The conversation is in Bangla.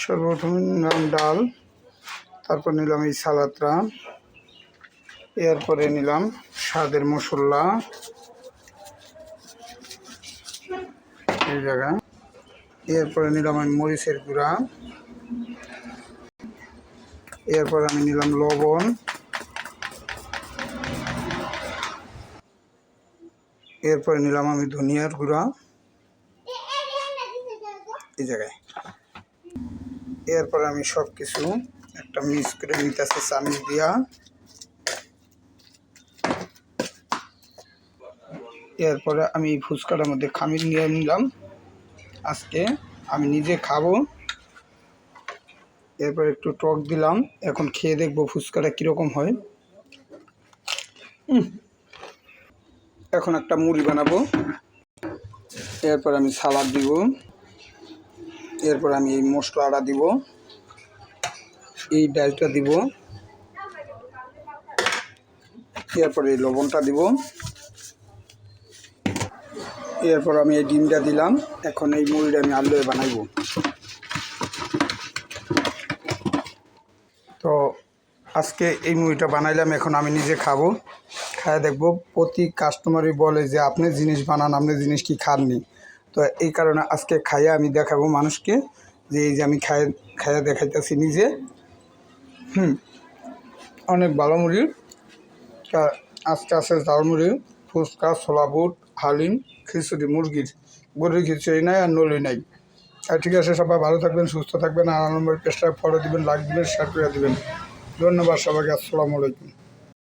সর্বপ্রথমে নিলাম ডাল, তারপর নিলাম এই সালাদটা, এরপরে নিলাম স্বাদের মশলা এই জায়গায়, এরপরে নিলাম আমি মরিচের গুঁড়া, এরপর আমি নিলাম লবণ, এরপরে নিলাম আমি ধনিয়ার গুঁড়া এই জায়গায়। এরপরে আমি সব কিছু একটা মিক্স করে নিতেছি চামিচ দিয়া। এরপরে আমি ফুচকাটার মধ্যে খামির নিয়ে নিলাম, আজকে আমি নিজে খাবো। এরপর একটু টক দিলাম, এখন খেয়ে দেখবো ফুচকাটা কীরকম হয়। এখন একটা মুড়ি বানাবো, এরপর আমি সালাদ দিব, এরপর আমি এই মশলাটা দিব, এই ডালটা দিব, এরপরে এই লবণটা দিব, এরপর আমি এই ডিমটা দিলাম। এখন এই মুড়িটা আমি আলুয়ে বানাইব। তো আজকে এই মুড়িটা বানাইলাম, এখন আমি নিজে খাবো, খায় দেখবো। প্রতি কাস্টমারই বলে যে আপনি জিনিস বানান, আপনি জিনিস কি খাননি। তো এই কারণে আজকে খাইয়ে আমি দেখাবো মানুষকে যে এই যে আমি খাইয়ে দেখাইতেছি নিজে। অনেক ভালো মুড়ি। আজকে আছে ঝালমুড়ি, ফুচকা, ছোলা বুট, হালিম, খিচুড়ি, মুরগির গরুর খিচুড়ি নাই আর নলি নাই। আর ঠিক আছে, সবাই ভালো থাকবেন, সুস্থ থাকবেন, আর নম্বর পেজটা ফলো দিবেন, লাইক দিবেন, শেয়ার করে দিবেন। ধন্যবাদ সবাইকে। আসসালামু আলাইকুম।